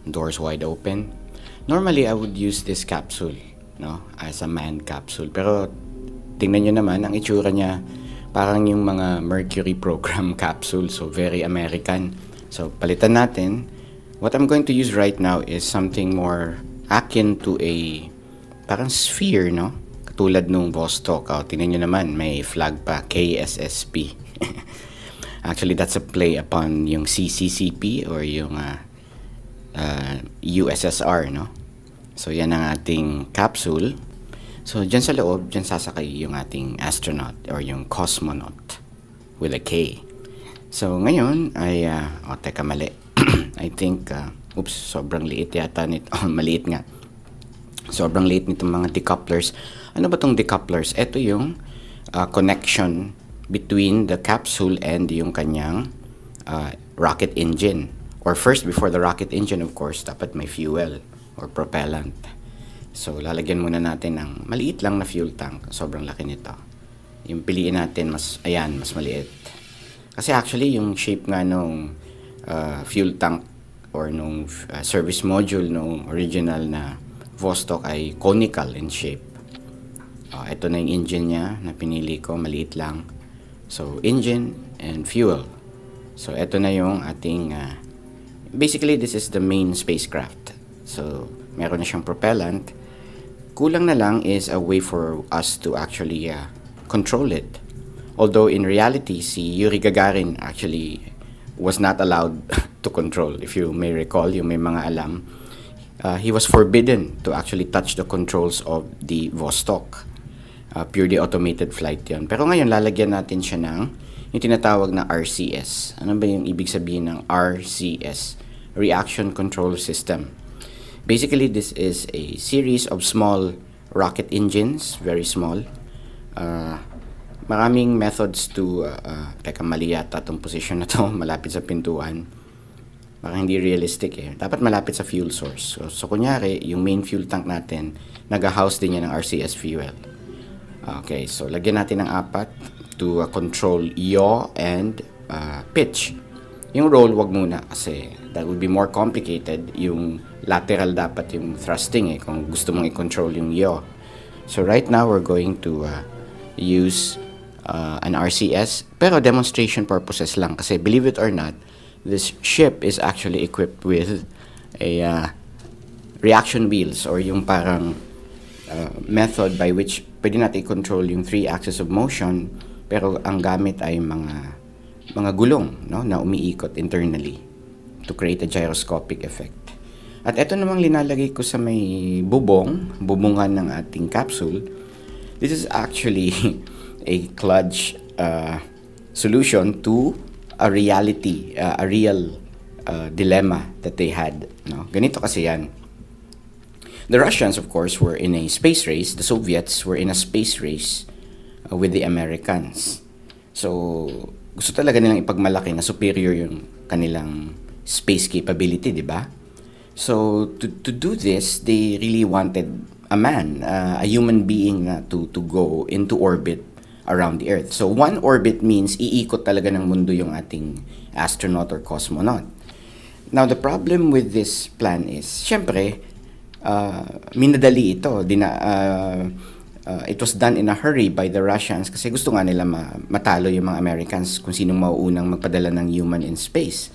doors wide open. Normally, I would use this capsule, no, as a manned capsule. Pero tingnan nyo naman, ang itsura niya parang yung mga Mercury program capsule. So, very American. So, palitan natin. What I'm going to use right now is something more akin to a parang sphere, no? Katulad nung Vostok. Tingnan nyo naman, may flag pa, KSSP. Actually, that's a play upon yung CCCP or yung USSR, no? So, yan ang ating capsule. So, dyan sa loob, dyan sasakay yung ating astronaut or yung cosmonaut with a K. So, ngayon ay, teka, mali. I think, sobrang liit yata nito. Maliit nga. Sobrang liit nitong mga decouplers. Ano ba tong decouplers? Ito yung connection between the capsule and yung kanyang rocket engine. Or first, before the rocket engine, of course, dapat may fuel or propellant. So, lalagyan muna natin ng maliit lang na fuel tank. Sobrang laki nito. Yung piliin natin, mas maliit. Kasi actually, yung shape nga nung fuel tank or nung service module nung original na Vostok ay conical in shape. Ito na yung engine niya na pinili ko, maliit lang. So, engine and fuel. So, ito na yung ating basically, this is the main spacecraft. So, meron na siyang propellant. Kulang na lang is a way for us to actually control it. Although, in reality, si Yuri Gagarin actually was not allowed to control. If you may recall, yung may mga alam, he was forbidden to actually touch the controls of the Vostok. Purely automated flight yon. Pero ngayon, lalagyan natin siya ng yung tinatawag na RCS. Ano ba yung ibig sabihin ng RCS? Reaction Control System. Basically, this is a series of small rocket engines, very small. Maraming methods to, teka, mali yata itong position na to, malapit sa pintuan. Parang hindi realistic eh. Dapat malapit sa fuel source. So kunyari, yung main fuel tank natin, nag-house din yan ng RCS fuel. Okay, so lagyan natin ng 4 to control yaw and pitch. Yung roll, wag muna kasi that would be more complicated. Yung lateral dapat yung thrusting eh, kung gusto mong i-control yung yaw. So right now, we're going to use an RCS, pero demonstration purposes lang. Kasi believe it or not, this ship is actually equipped with a reaction wheels or yung parang method by which pwede natin i-control yung 3 axes of motion, pero ang gamit ay mga gulong, no, na umiikot internally to create a gyroscopic effect. At ito namang linalagay ko sa may bubungan ng ating capsule. This is actually a clutch solution to a reality, a real dilemma that they had. No? Ganito kasi yan. The Russians, of course, were in a space race. The Soviets were in a space race with the Americans. So, gusto talaga nilang ipagmalaki na superior yung kanilang space capability, di ba? So, to do this, they really wanted a man, a human being na to go into orbit around the Earth. So, one orbit means iikot talaga ng mundo yung ating astronaut or cosmonaut. Now, the problem with this plan is, syempre, minadali ito. It was done in a hurry by the Russians kasi gusto nga nila matalo yung mga Americans kung sinong mauunang magpadala ng human in space.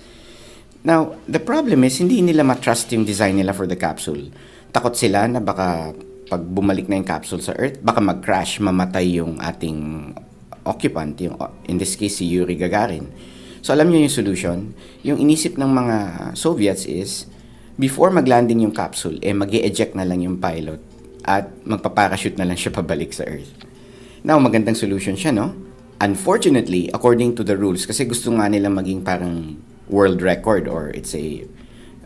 Now, the problem is, hindi nila matrust yung design nila for the capsule. Takot sila na baka pag bumalik na yung capsule sa Earth, baka mag-crash, mamatay yung ating occupant, yung, in this case, si Yuri Gagarin. So, alam niyo yung solution? Yung inisip ng mga Soviets is, before mag-landing yung capsule, mag-e-eject na lang yung pilot at magpaparachute na lang siya pabalik sa Earth. Now, magandang solution siya, no? Unfortunately, according to the rules, kasi gusto nga nila maging parang world record or it's a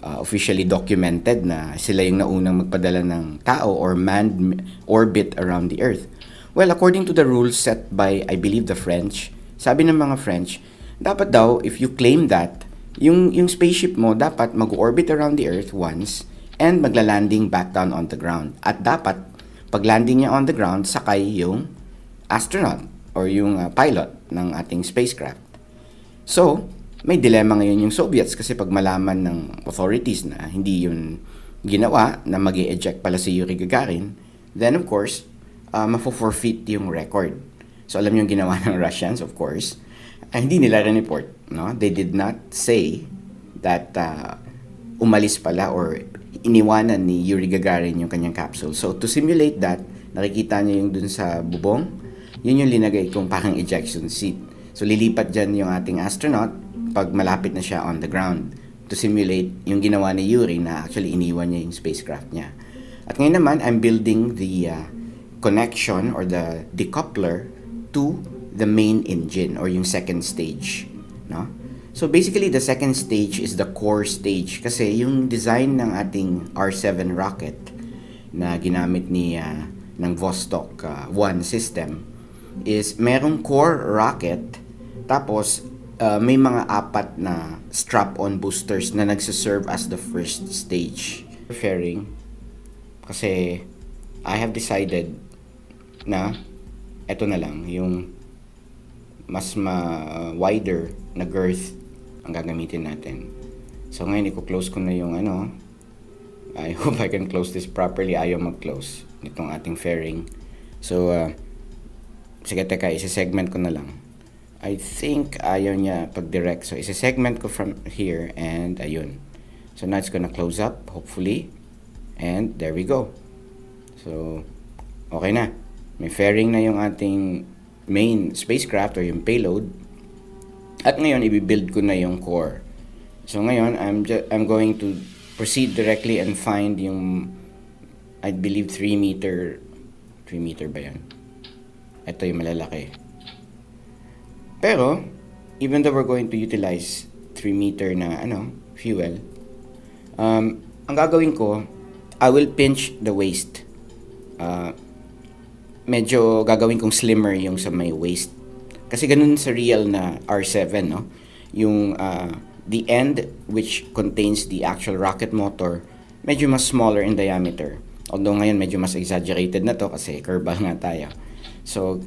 officially documented na sila yung naunang magpadala ng tao or manned orbit around the Earth. Well, according to the rules set by, I believe, the French, sabi ng mga French, dapat daw, if you claim that, yung spaceship mo dapat mag-orbit around the Earth once and magla-landing back down on the ground. At dapat, pag landing niya on the ground, sakay yung astronaut or yung pilot ng ating spacecraft. So, may dilemma ngayon yung Soviets kasi pag malaman ng authorities na hindi yun ginawa, na mag-eject pala si Yuri Gagarin, then of course, mafo-forfeit yung record. So alam yung ginawa ng Russians, of course, hindi nila report. No? They did not say that umalis pala or iniwanan ni Yuri Gagarin yung kanyang capsule. So to simulate that, nakikita niyo yung dun sa bubong, yun yung linagay kong parang ejection seat. So lilipat dyan yung ating astronaut pag malapit na siya on the ground to simulate yung ginawa ni Yuri na actually iniwan niya yung spacecraft niya. At ngayon naman, I'm building the connection or the decoupler to the main engine or yung second stage. No? So basically, the second stage is the core stage kasi yung design ng ating R7 rocket na ginamit ng Vostok 1 system is merong core rocket tapos may mga apat na strap-on boosters na nagsiserve as the first stage. Fairing kasi I have decided na eto na lang yung mas wider na girth ang gagamitin natin. So ngayon i-close ko na yung I hope I can close this properly. Ayaw mag-close nitong ating fairing. So sige, teka, isi-segment ko na lang. I think ayaw niya pag-direct. So isi-segment ko from here and ayun. So now it's gonna close up hopefully. And there we go. So okay na. May fairing na yung ating main spacecraft or yung payload. At ngayon, i-build ko na yung core. So ngayon, I'm going to proceed directly and find yung, I believe, 3 meter ba yan? Ito yung malalaki. Pero, even though we're going to utilize 3 meter na fuel, ang gagawin ko, I will pinch the waist. Medyo gagawin kong slimmer yung sa may waist. Kasi ganun sa real na R7, no? Yung the end which contains the actual rocket motor, medyo mas smaller in diameter. Although ngayon medyo mas exaggerated na to kasi Kerbal nga tayo. So,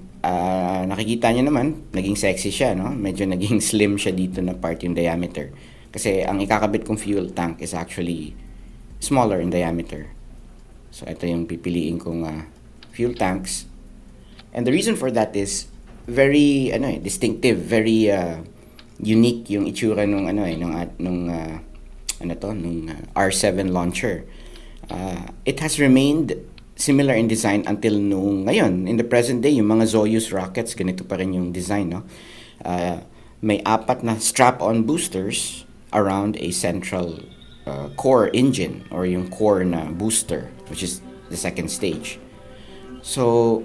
nakikita nyo naman, naging sexy siya, no? Medyo naging slim siya dito na part yung diameter. Kasi ang ikakabit kong fuel tank is actually smaller in diameter. So, ito yung pipiliin kong fuel tanks. And the reason for that is very distinctive, very unique yung itsura nung R7 launcher. It has remained similar in design until nung ngayon. In the present day, yung mga Soyuz rockets, ganito pa rin yung design, no? May apat na strap-on boosters around a central core engine or yung core na booster, which is the second stage. So,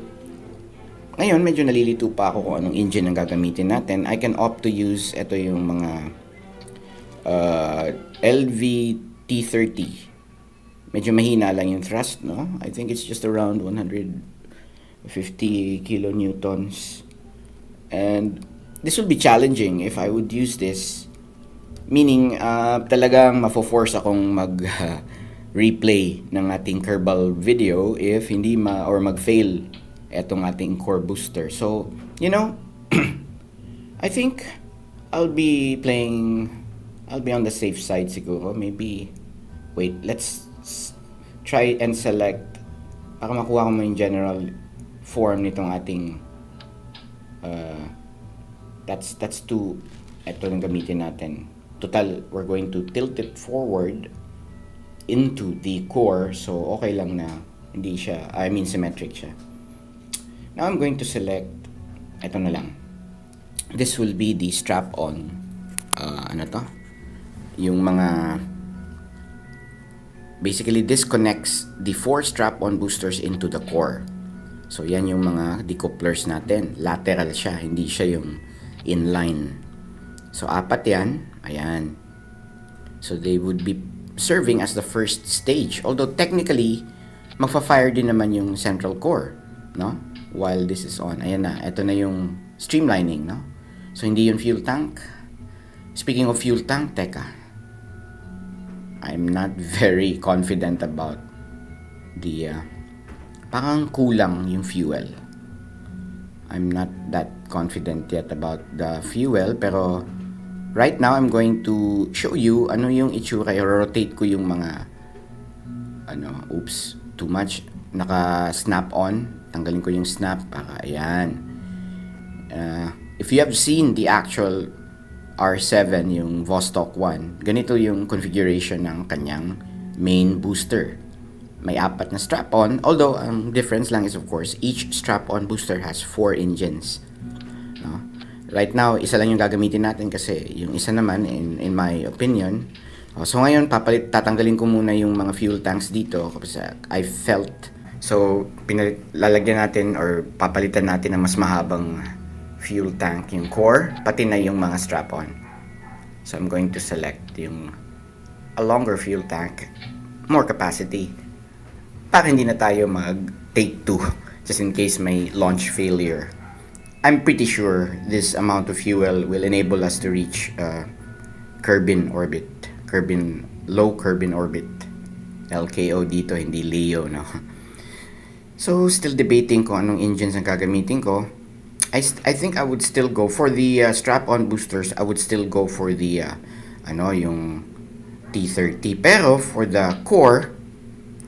ngayon, medyo nalilito pa ako kung anong engine ang gagamitin natin. I can opt to use, ito yung mga LVT30. Medyo mahina lang yung thrust, no? I think it's just around 150 kilonewtons. And this will be challenging if I would use this. Meaning, talagang mafo-force akong mag-replay ng ating Kerbal video if hindi mag-fail etong ating core booster. So, I think I'll be on the safe side siguro. Maybe, wait, let's try and select, para makuha ko mo yung general form nitong ating, that's 2, ito yung gamitin natin. Total, we're going to tilt it forward into the core, so okay lang na hindi siya, symmetric siya. Now I'm going to select, ito na lang. This will be the strap-on, yung mga, basically this connects the 4 strap-on boosters into the core. So yan yung mga decouplers natin. Lateral siya, hindi siya yung inline. So 4 yan, ayan. So they would be serving as the first stage. Although technically, magfa-fire din naman yung central core, no? While this is on. Ayan na, ito na yung streamlining, no? So, hindi yung fuel tank. Speaking of fuel tank, teka. I'm not very confident about the, parang kulang yung fuel. I'm not that confident yet about the fuel, pero Right now, I'm going to show you ano yung itsura. I-rotate ko yung mga oops, too much. Naka-snap on. Tanggalin ko yung snap para ayan. If you have seen the actual R7, yung Vostok 1, ganito yung configuration ng kanyang main booster. May 4 na strap-on, although ang difference lang is of course, each strap-on booster has 4 engines. No? Right now, isa lang yung gagamitin natin kasi yung isa naman, in my opinion, so ngayon, tatanggalin ko muna yung mga fuel tanks dito kasi I felt, so lalagyan natin or papalitan natin ng mas mahabang fuel tank yung core, pati na yung mga strap-on. So I'm going to select yung a longer fuel tank, more capacity, para hindi na tayo mag-take 2 just in case may launch failure. I'm pretty sure this amount of fuel will enable us to reach low Kerbin orbit. LKO dito, hindi LEO, no? So, still debating kung anong engines ang gagamitin ko. I think I would still go for the strap-on boosters. I would still go for the yung T30. Pero for the core,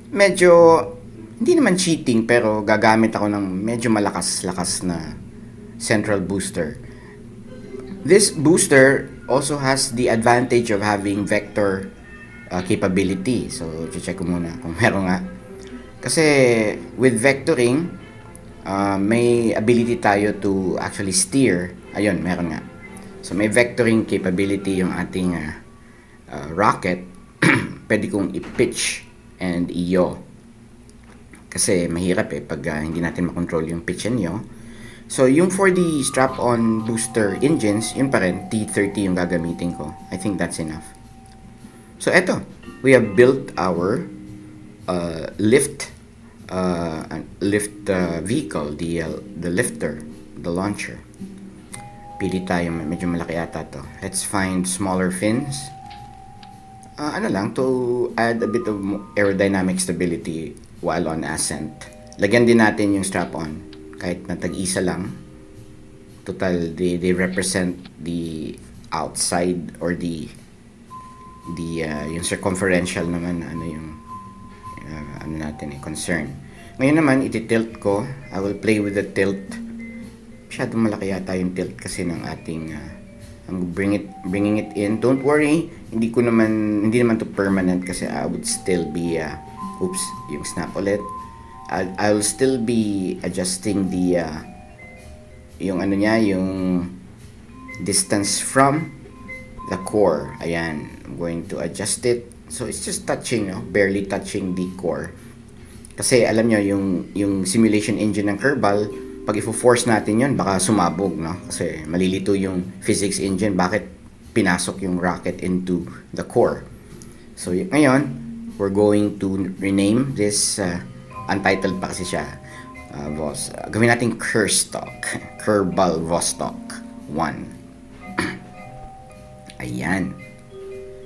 medyo hindi naman cheating, pero gagamit ako ng medyo malakas-lakas na central booster. This booster also has the advantage of having vector capability. So, check ko muna kung meron nga. Kasi with vectoring, may ability tayo to actually steer. Ayun, meron nga. So, may vectoring capability yung ating rocket. Pwede kong i-pitch and i-yaw. Kasi mahirap pag hindi natin makontrol yung pitch and yaw. So, yung for the strap-on booster engines, yun pa rin, T30 yung gagamitin ko. I think that's enough. So, eto. We have built our lift vehicle, the lifter, the launcher. Pili tayo, medyo malaki ata to. Let's find smaller fins. To add a bit of aerodynamic stability while on ascent. Lagyan din natin yung strap-on. Kahit na tag-isa lang, total they represent the outside or the yung circumferential naman concern. Ngayon naman iti-tilt ko. I will play with the tilt. Masyadong malaki yata yung tilt kasi ng ating I'm bringing it in. Don't worry, hindi naman to permanent kasi I would still be yung snap ulit. I'll still be adjusting the yung distance from the core. Ayan, I'm going to adjust it. So it's just touching, barely touching the core. Kasi alam nyo, yung simulation engine ng Kerbal, pag i-force natin yun, baka sumabog, no? Kasi malilito yung physics engine, bakit pinasok yung rocket into the core. So ngayon, we're going to rename this untitled pa kasi siya. Gawin natin Kerstok. Kerbal Vostok 1. Ayan.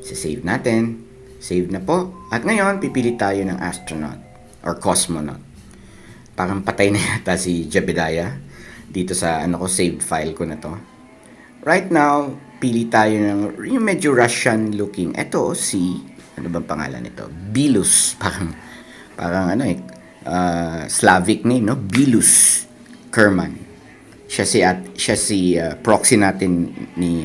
Save natin. Save na po. At ngayon, pipili tayo ng astronaut or cosmonaut. Parang patay na yata si Jebediah dito sa saved file ko na to. Right now, pili tayo ng yung medyo Russian looking. Ito ano bang pangalan nito? Bilus. Parang Slavic name, no? Bilus Kerman. Siya si proxy natin ni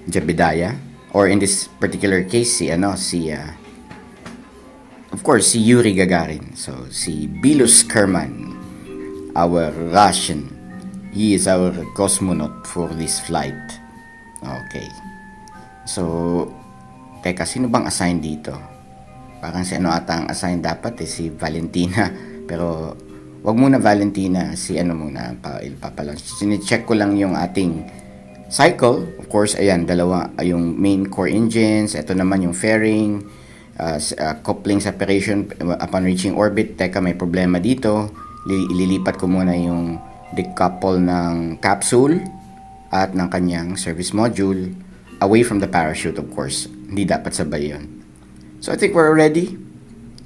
Jebediah, or in this particular case of course si Yuri Gagarin. So si Bilus Kerman, our Russian, he is our cosmonaut for this flight. Okay. So teka, sino bang assign dito? Parang si ata ang assign dapat si Valentina. Pero wag muna Valentina, si muna papalaunch. Sine-check ko lang yung ating cycle. Of course, ayan, dalawa yung main core engines. Ito naman yung fairing, coupling separation upon reaching orbit. Teka, may problema dito. Ililipat ko muna yung decouple ng capsule at ng kanyang service module away from the parachute, of course. Hindi dapat sabay yun. So I think we're ready.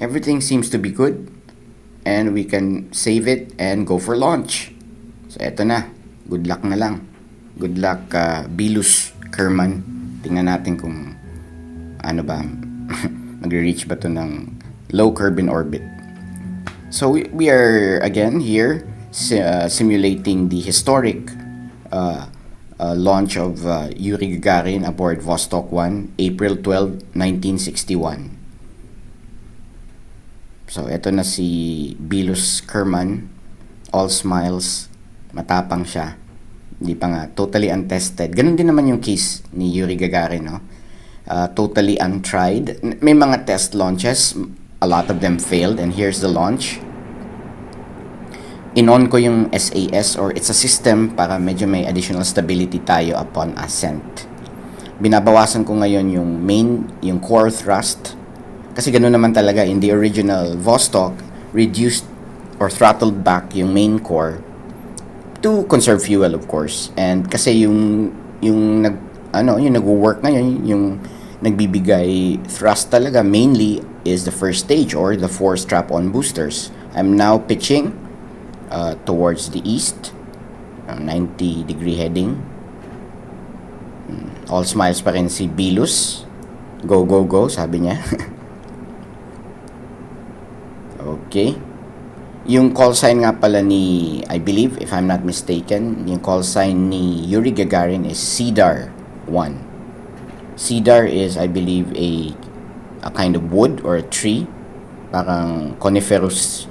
Everything seems to be good. And we can save it and go for launch. So eto na. Good luck na lang. Good luck, Bilus Kerman. Tingnan natin kung ano ba, magre-reach ba to ng low Kerbin orbit. So we are again here simulating the historic launch of Yuri Gagarin aboard Vostok 1, April 12, 1961. So ito na si Bilus Kerman, all smiles, matapang siya. Hindi pa nga, totally untested. Ganun din naman yung case ni Yuri Gagarin, no? Totally untried. May mga test launches, a lot of them failed, and here's the launch. In-on ko yung SAS, or it's a system para medyo may additional stability tayo upon ascent. Binabawasan ko ngayon yung core thrust, kasi ganoon naman talaga in the original Vostok, reduced or throttled back yung main core to conserve fuel, of course. And kasi yung nagwo-work ngayon, yung nagbibigay thrust talaga mainly is the first stage or the 4 strap-on boosters. I'm now pitching towards the east, 90-degree heading. All smiles pa rin si Bilus. Go, go, go, sabi niya. Okay. Yung call sign nga pala ni, I believe, if I'm not mistaken, yung call sign ni Yuri Gagarin is Cedar 1. Cedar is, I believe, a kind of wood or a tree. Parang coniferous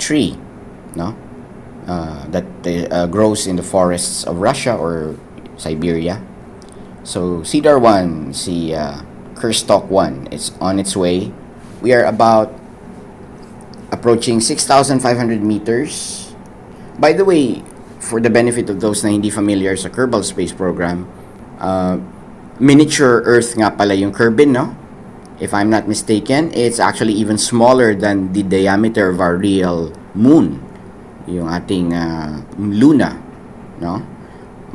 tree, no? That grows in the forests of Russia or Siberia. So, Cedar 1, si Kerstok 1, is on its way. We are about approaching 6,500 meters. By the way, for the benefit of those na hindi familiar sa Kerbal Space Program, miniature Earth nga pala yung Kerbin, no? If I'm not mistaken, it's actually even smaller than the diameter of our real moon, yung ating Luna, no?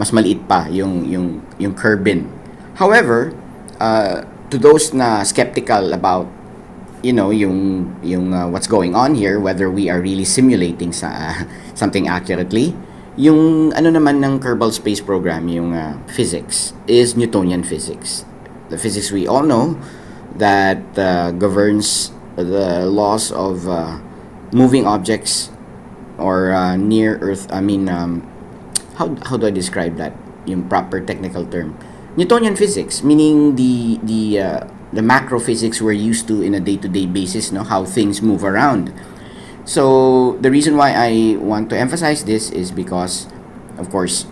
Mas maliit pa yung Kerbin. However, to those na skeptical about yung what's going on here, whether we are really simulating something accurately, yung ano naman ng Kerbal Space Program, yung physics is Newtonian physics, the physics we all know that governs the laws of moving objects or near Earth. I mean, how do I describe that? Yung proper technical term, Newtonian physics, meaning the macro physics we're used to in a day-to-day basis, no? How things move around. So the reason why I want to emphasize this is because, of course,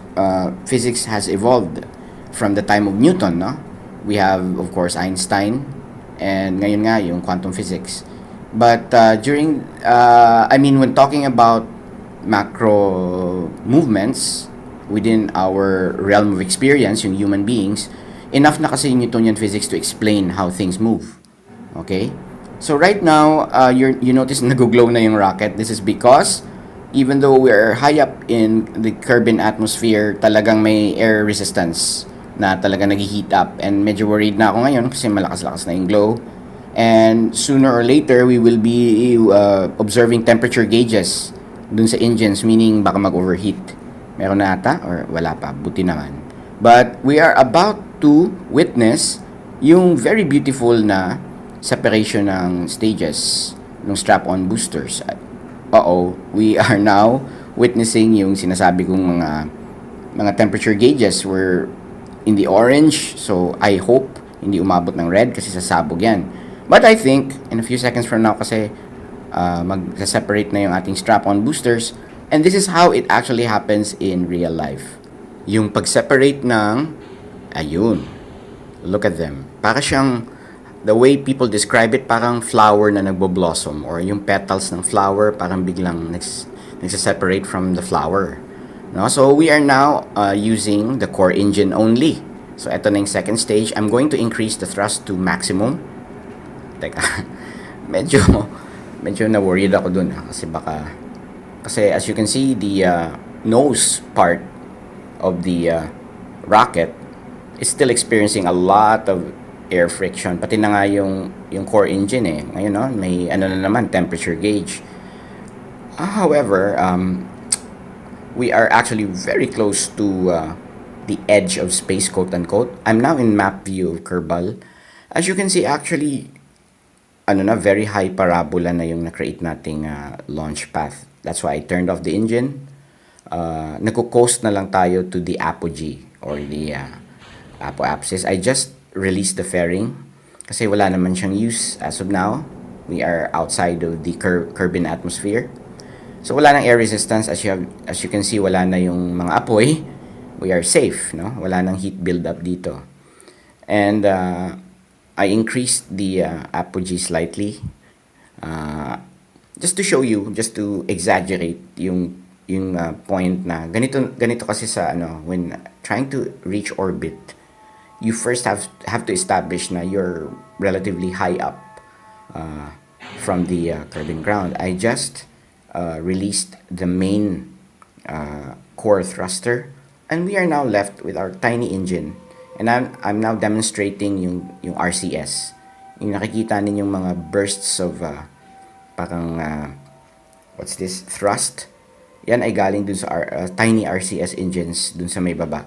physics has evolved from the time of Newton, no? We have, of course, Einstein, and ngayon nga yung quantum physics. But when talking about macro movements within our realm of experience, yung human beings, enough na kasi Newtonian physics to explain how things move. Okay? So right now, you notice nag-glow na yung rocket. This is because even though we are high up in the Kerbin atmosphere, talagang may air resistance na talagang nag-heat up. And medyo worried na ako ngayon kasi malakas-lakas na yung glow. And sooner or later, we will be observing temperature gauges dun sa engines, meaning baka mag-overheat. Meron na ata or wala pa? Buti naman. But we are about to witness yung very beautiful na separation ng stages ng strap-on boosters. We are now witnessing yung sinasabi kong mga temperature gauges were in the orange. So I hope hindi umabot ng red kasi sasabog yan. But I think in a few seconds from now kasi mag-separate na yung ating strap-on boosters, and this is how it actually happens in real life. Yung pag-separate ng ayun. Look at them. Para siyang, the way people describe it, parang flower na nagbo-blossom, or yung petals ng flower parang biglang nagse-separate from the flower. No? So we are now using the core engine only. So ito na yung second stage. I'm going to increase the thrust to maximum. Teka, medyo na-worried ako dun kasi as you can see, the nose part of the rocket is still experiencing a lot of air friction. Pati na nga yung core engine ngayon, no? May na naman, temperature gauge. However, we are actually very close to the edge of space, quote unquote. I'm now in map view of Kerbal. As you can see, actually, very high parabola na yung na-create nating launch path. That's why I turned off the engine. Nagko-coast na lang tayo to the apogee or the apoapsis. I just released the fairing kasi wala naman siyang use as of now. We are outside of the Kerbin atmosphere. So wala nang air resistance, as you can see, wala na yung mga apoy. We are safe, no? Wala nang heat build-up dito. And I increased the apogee slightly. Just to show you, just to exaggerate yung point na ganito kasi sa when trying to reach orbit, you first have to establish na you're relatively high up from the Kerbin ground. I just released the main core thruster, and we are now left with our tiny engine. And I'm now demonstrating yung RCS. Yung nakikita ninyong mga bursts of parang what's this, thrust. Yan ay galing dun sa tiny RCS engines dun sa may baba.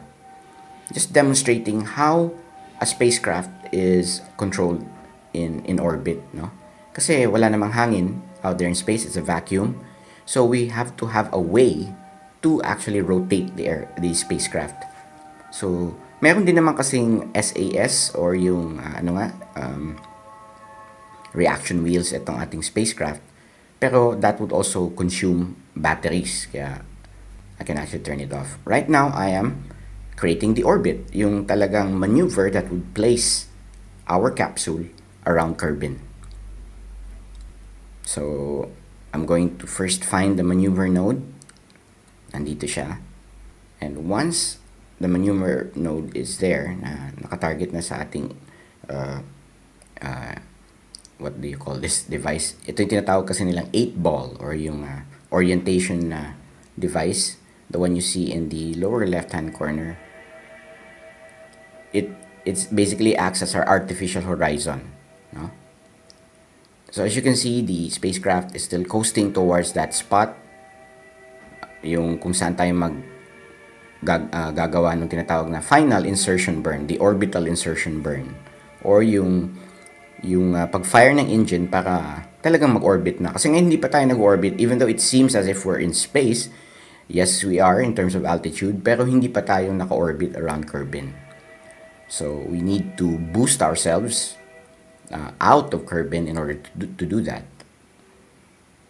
Just demonstrating how a spacecraft is controlled in orbit, no? Kasi wala namang hangin out there in space, it's a vacuum. So we have to have a way to actually rotate the spacecraft. So meron din naman kasing SAS or yung reaction wheels itong ating spacecraft. Pero that would also consume batteries. Kaya I can actually turn it off. Right now, I am creating the orbit. Yung talagang maneuver that would place our capsule around Kerbin. So, I'm going to first find the maneuver node. Nandito siya. And once the maneuver node is there, na nakatarget na sa ating what do you call this device? Ito yung tinatawag kasi nilang 8-ball or yung orientation device, the one you see in the lower left-hand corner. It's basically acts as our artificial horizon, no? So as you can see, the spacecraft is still coasting towards that spot, yung kung saan tayo gagawa ng tinatawag na final insertion burn, the orbital insertion burn, or yung pag-fire ng engine para talagang mag-orbit na. Kasi ngayon hindi pa tayo nag-orbit, even though it seems as if we're in space. Yes, we are in terms of altitude, pero hindi pa tayo naka-orbit around Kerbin. So we need to boost ourselves out of Kerbin in order to do that.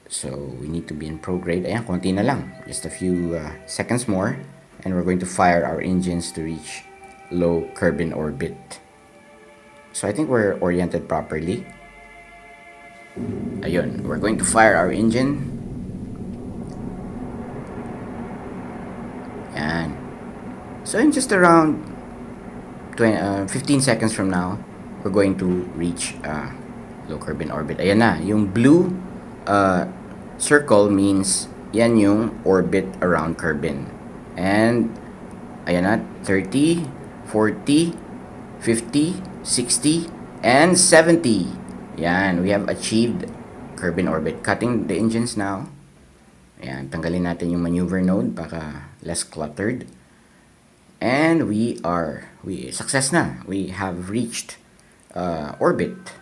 So we need to be in prograde. Ayan, konti na lang. Just a few seconds more, and we're going to fire our engines to reach low Kerbin orbit. So I think we're oriented properly. Ayun, we're going to fire our engine. Yan. So in just around 15 seconds from now, we're going to reach low Kerbin orbit. Ayan na, yung blue circle means yan yung orbit around Kerbin. And ayan na, 30, 40, 50, 60, and 70. Yan, we have achieved Kerbin orbit. Cutting the engines now. Yan, tanggalin natin yung maneuver node para less cluttered. And success na. We have reached orbit.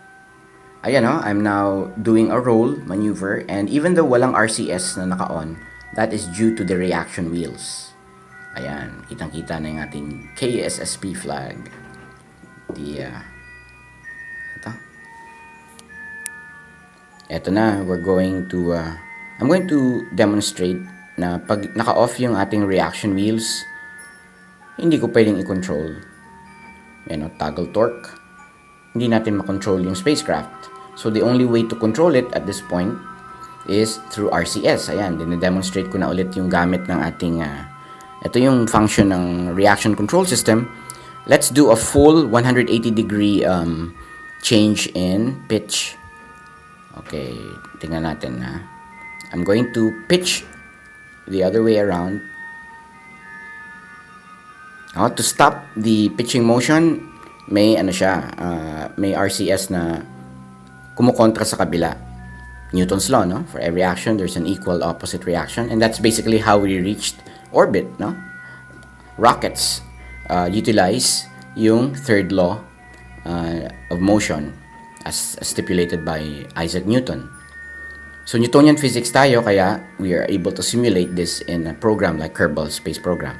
Ayan o, I'm now doing a roll maneuver, and even though walang RCS na naka-on, that is due to the reaction wheels. Ayan, kitang-kita na yung ating KSP flag. Ito na, I'm going to demonstrate na pag naka-off yung ating reaction wheels, hindi ko pwedeng i-control. Yan o, toggle torque. Hindi natin makontrol yung spacecraft. So the only way to control it at this point is through RCS. Ayan, dine-demonstrate ko na ulit yung gamit ng ating ito yung function ng reaction control system. Let's do a full 180 degree change in pitch. Okay, tingnan natin na. I'm going to pitch the other way around. To stop the pitching motion, may may RCS na kumukontra sa kabila. Newton's law, no? For every action, there's an equal opposite reaction, and that's basically how we reached orbit, no? Rockets utilize yung third law of motion as stipulated by Isaac Newton. So Newtonian physics tayo, kaya we are able to simulate this in a program like Kerbal Space Program.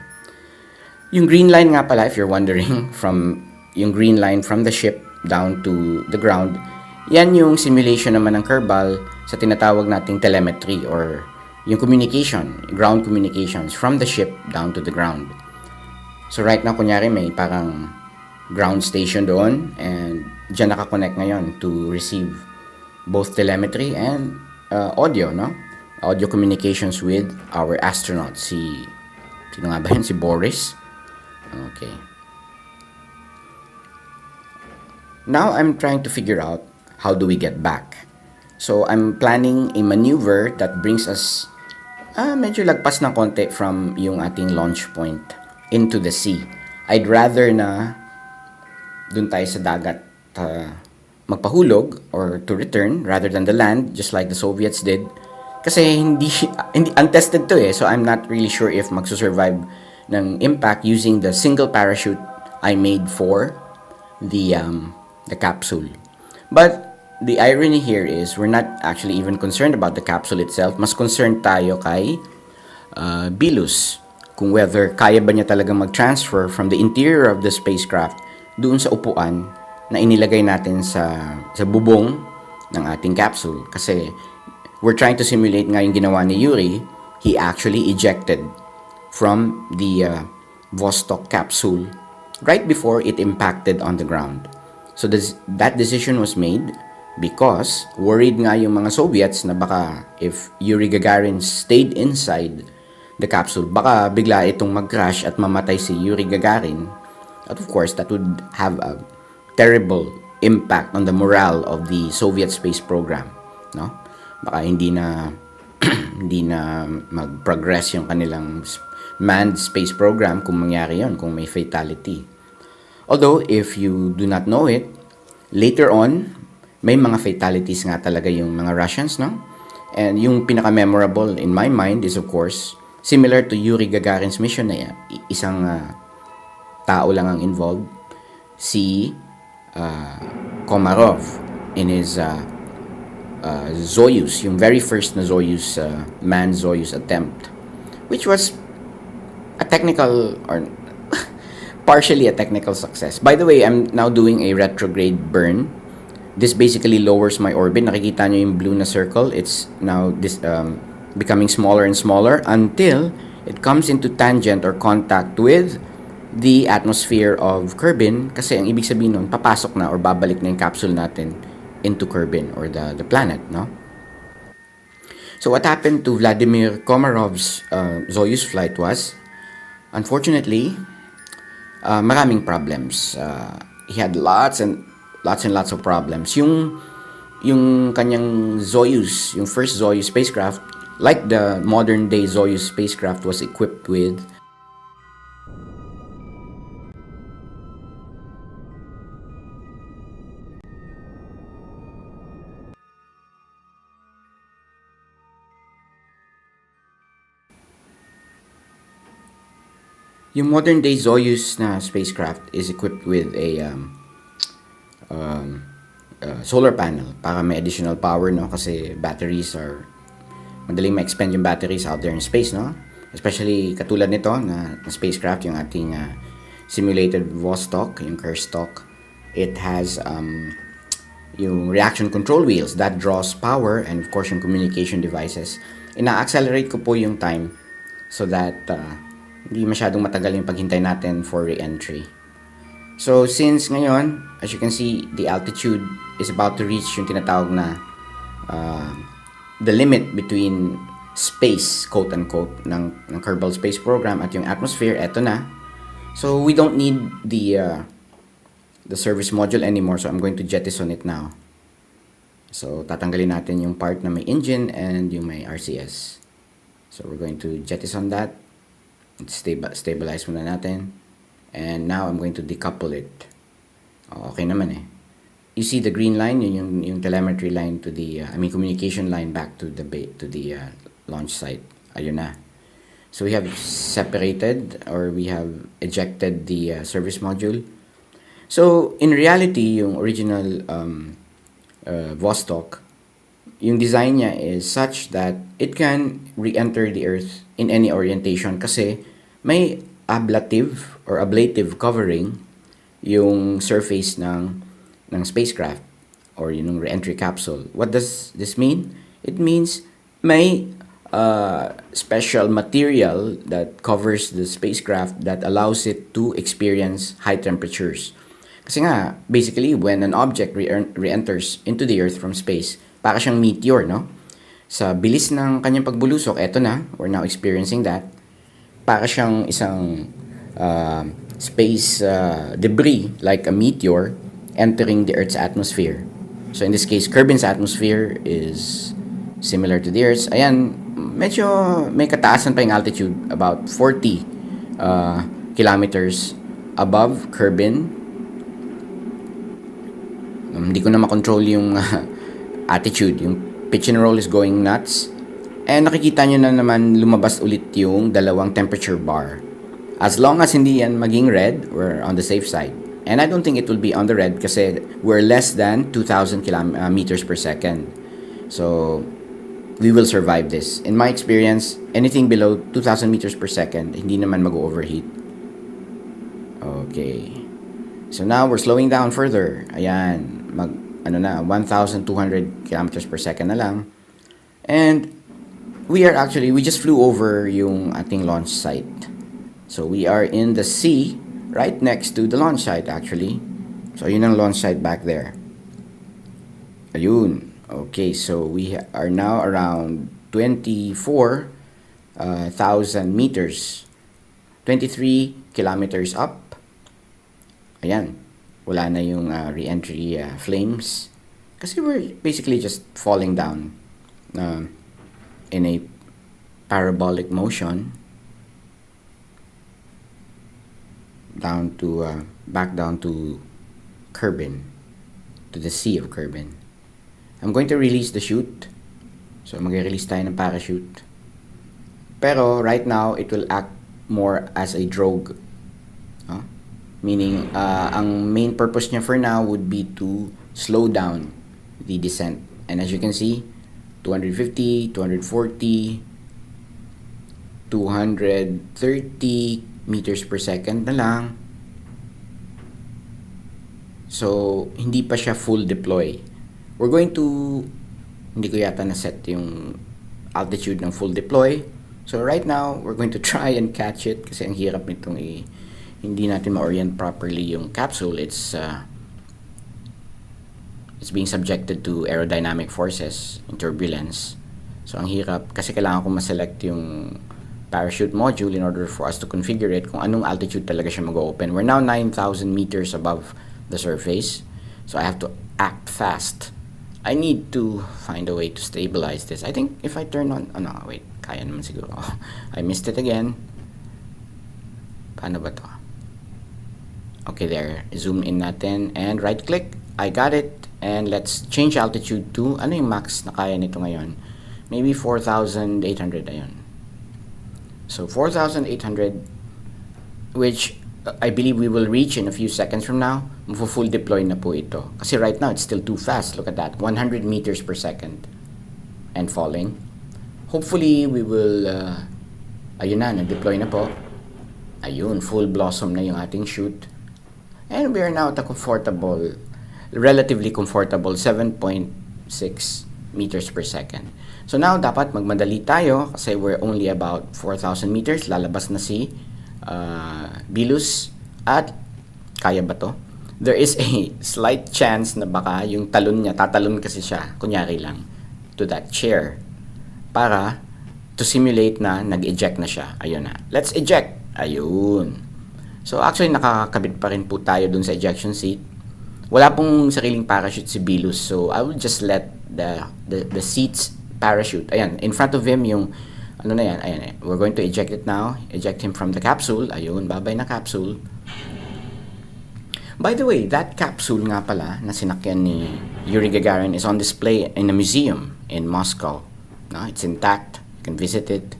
Yung green line nga pala, if you're wondering, yung green line from the ship down to the ground, yan yung simulation naman ng Kerbal sa tinatawag nating telemetry or yung communication, ground communications from the ship down to the ground. So right now, kunyari may parang ground station doon and dyan nakakonect ngayon to receive both telemetry and audio, no? Audio communications with our astronaut. Sino nga ba yun? Si Boris? Okay. Now, I'm trying to figure out how do we get back. So, I'm planning a maneuver that brings us medyo lagpas ng konti from yung ating launch point into the sea. I'd rather na dun tayo sa dagat magpahulog or to return rather than the land, just like the Soviets did. Kasi hindi untested to so I'm not really sure if magsusurvive ng impact using the single parachute I made for the capsule. But the irony here is we're not actually even concerned about the capsule itself. Mas concerned tayo kay Bilus, kung whether kaya ba niya talagang mag-transfer from the interior of the spacecraft doon sa upuan na inilagay natin sa bubong ng ating capsule. Kasi we're trying to simulate nga yung ginawa ni Yuri. He actually ejected from the Vostok capsule right before it impacted on the ground. So that decision was made because worried nga yung mga Soviets na baka if Yuri Gagarin stayed inside the capsule, baka bigla itong mag-crash at mamatay si Yuri Gagarin. At of course, that would have a terrible impact on the morale of the Soviet space program, no? Baka hindi na mag-progress yung kanilang manned space program kung mangyari yon, kung may fatality. Although if you do not know it, later on may mga fatalities nga talaga yung mga Russians, no? And yung pinaka-memorable in my mind is of course similar to Yuri Gagarin's mission na yan. Isang tao lang ang involved, si Komarov in his Soyuz, yung very first na Soyuz, manned Soyuz attempt, which was a technical or partially a technical success. By the way, I'm now doing a retrograde burn. This basically lowers my orbit. Nakikita nyo yung blue na circle. It's now becoming smaller and smaller until it comes into tangent or contact with the atmosphere of Kerbin, kasi ang ibig sabihin nun, papasok na or babalik na yung capsule natin into Kerbin or the planet, no? So what happened to Vladimir Komarov's Soyuz flight was, unfortunately, maraming problems. He had lots and lots of problems. Yung kanyang Soyuz, yung first Soyuz spacecraft, like the modern day Soyuz spacecraft, was equipped with yung modern day Soyuz na spacecraft is equipped with a solar panel para may additional power, no? Kasi batteries are madaling ma-expend yung batteries out there in space, no? Especially katulad nito na spacecraft, yung ating simulated Vostok, yung Kerstok. It has yung reaction control wheels that draws power, and of course yung communication devices. Ina-accelerate ko po yung time so that hindi masyadong matagal yung paghintay natin for re-entry. So since ngayon, as you can see, the altitude is about to reach yung tinatawag na the limit between space, quote-unquote, ng Kerbal Space Program at yung atmosphere, eto na. So we don't need the service module anymore, so I'm going to jettison it now. So tatanggalin natin yung part na may engine and yung may RCS. So we're going to jettison that. Stabilize muna natin. And now I'm going to decouple it. Okay naman eh. You see the green line, yun yung telemetry line to the communication line back to the launch site. Ayun na. So we have separated, or we have ejected the service module. So in reality, yung original Vostok, yung design niya is such that it can re-enter the Earth in any orientation kasi may ablative or ablative covering yung surface ng spacecraft or yung re-entry capsule. What does this mean? It means may special material that covers the spacecraft that allows it to experience high temperatures. Kasi nga, basically, when an object re-enters into the Earth from space, para siyang meteor, no? Sa bilis ng kanyang pagbulusok, eto na, we're now experiencing that. Para siyang isang space debris, like a meteor, entering the Earth's atmosphere. So in this case, Kerbin's atmosphere is similar to the Earth's. Ayan, medyo may kataasan pa yung altitude, about 40 kilometers above Kerbin. Hindi ko na makontrol yung attitude. Yung pitch and roll is going nuts. And nakikita nyo na naman lumabas ulit yung dalawang temperature bar. As long as hindi yan maging red, we're on the safe side. And I don't think it will be on the red kasi we're less than 2,000 meters per second. So, we will survive this. In my experience, anything below 2,000 meters per second, hindi naman mag-overheat. Okay. So now, we're slowing down further. Ayan. 1,200 kilometers per second na lang. And we just flew over yung ating launch site. So we are in the sea right next to the launch site actually. So yun ang launch site back there. Ayun. Okay, so we are now around 24,000 meters. 23 kilometers up. Ayan. Wala na yung re-entry flames. Kasi we're basically just falling down in a parabolic motion back down to Kerbin, to the Sea of Kerbin. I'm going to release the chute. So mag-release tayo ng parachute. Pero right now, it will act more as a drogue. Meaning, ang main purpose niya for now would be to slow down the descent. And as you can see, 250, 240, 230 meters per second na lang. So, hindi pa siya full deploy. We're going to, hindi ko yata na-set yung altitude ng full deploy. So, right now, we're going to try and catch it kasi ang hirap nitong hindi natin ma-orient properly yung capsule. It's being subjected to aerodynamic forces and turbulence. So, ang hirap kasi kailangan ko ma-select yung parachute module in order for us to configure it kung anong altitude talaga siya mag-open. We're now 9,000 meters above the surface. So, I have to act fast. I need to find a way to stabilize this. I think if I turn on... Oh, no, wait. Kaya naman siguro. I missed it again. Paano ba to? Okay, there. Zoom in natin and right-click. I got it. And let's change altitude to, ano yung max na kaya nito ngayon? Maybe 4,800, ayun. So, 4,800, which I believe we will reach in a few seconds from now. Full deploy na po ito. Kasi right now, it's still too fast. Look at that. 100 meters per second. And falling. Hopefully, we will, ayun na, nag-deploy na po. Ayun, full blossom na yung ating chute. And we are now at a relatively comfortable 7.6 meters per second. So now, dapat magmadali tayo kasi we're only about 4,000 meters. Lalabas na si Bilus. At kaya ba to? There is a slight chance na baka yung talon niya, tatalon kasi siya, kunyari lang, to that chair para to simulate na nag-eject na siya. Ayun na. Let's eject. Ayun. So actually nakakabit pa rin po tayo dun sa ejection seat. Wala pong sariling parachute si Bilus. So I will just let the seats parachute. Ayan, in front of him yung ano na yan. Ayan, we're going to eject it now. Eject him from the capsule. Ayun, babay na capsule. By the way, that capsule nga pala na sinakyan ni Yuri Gagarin is on display in a museum in Moscow. No, it's intact. You can visit it.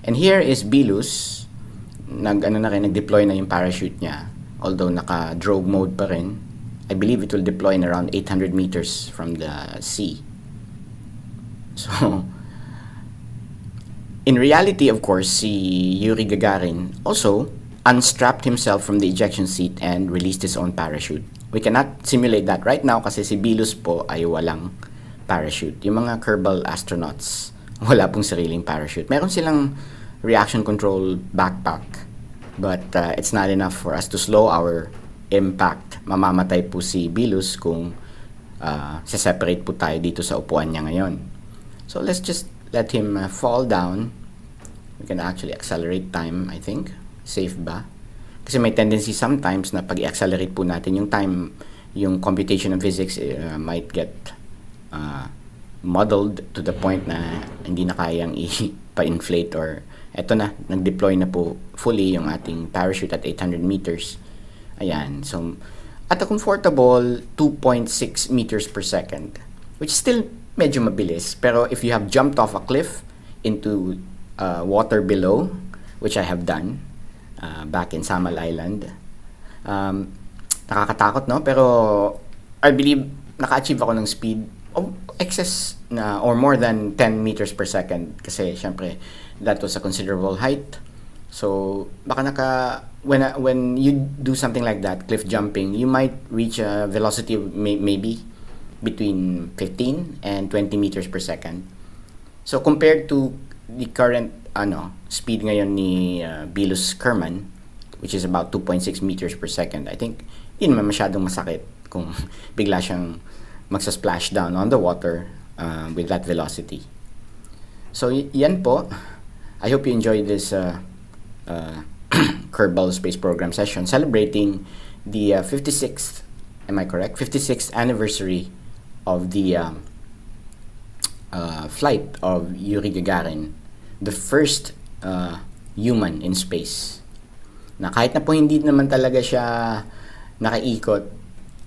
And here is Bilus. Nag-deploy na yung parachute niya. Although naka-drogue mode pa rin. I believe it will deploy in around 800 meters from the sea. So, in reality, of course, si Yuri Gagarin also unstrapped himself from the ejection seat and released his own parachute. We cannot simulate that right now kasi si Bilus po ay walang parachute. Yung mga Kerbal astronauts, wala pong sariling parachute. Meron silang reaction control backpack, but it's not enough for us to slow our impact. Mamamatay po si Bilus kung separate po tayo dito sa upuan niya ngayon. So let's just let him fall down. We can actually accelerate time, I think. Safe ba? Kasi may tendency sometimes na pag i-accelerate po natin yung time, yung computation of physics might get muddled to the point na hindi na kayang i-pa-inflate or eto na, nag-deploy na po fully yung ating parachute at 800 meters. Ayan, so at a comfortable 2.6 meters per second, which is still medyo mabilis. Pero if you have jumped off a cliff into water below, which I have done back in Samal Island, nakakatakot, no? Pero I believe naka-achieve ako ng speed of excess na or more than 10 meters per second kasi syempre that was a considerable height. So baka when you do something like that, cliff jumping, you might reach a velocity of maybe between 15 and 20 meters per second. So compared to the current speed ngayon ni Bilus Kerman, which is about 2.6 meters per second, I think hindi naman masyadong masakit kung bigla siyang magsa-splash down on the water with that velocity. So yan po. I hope you enjoyed this Kerbal Space Program session celebrating the 56th, am I correct? 56th anniversary of the flight of Yuri Gagarin, the first human in space. Na kahit na po hindi naman talaga siya nakaikot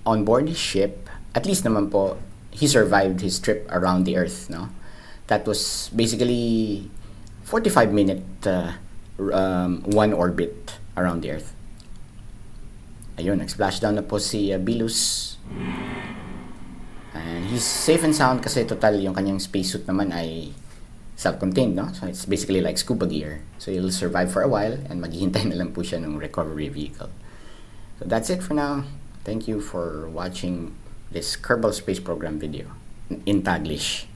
on board his ship, at least naman po he survived his trip around the Earth, no? That was basically 45-minute one orbit around the Earth. Ayun, nag-splashdown na po si Bilus. And he's safe and sound kasi total yung kanyang spacesuit naman ay self-contained, no? So it's basically like scuba gear. So he'll survive for a while and maghihintay na lang po siya ng recovery vehicle. So that's it for now. Thank you for watching this Kerbal Space Program video in Taglish.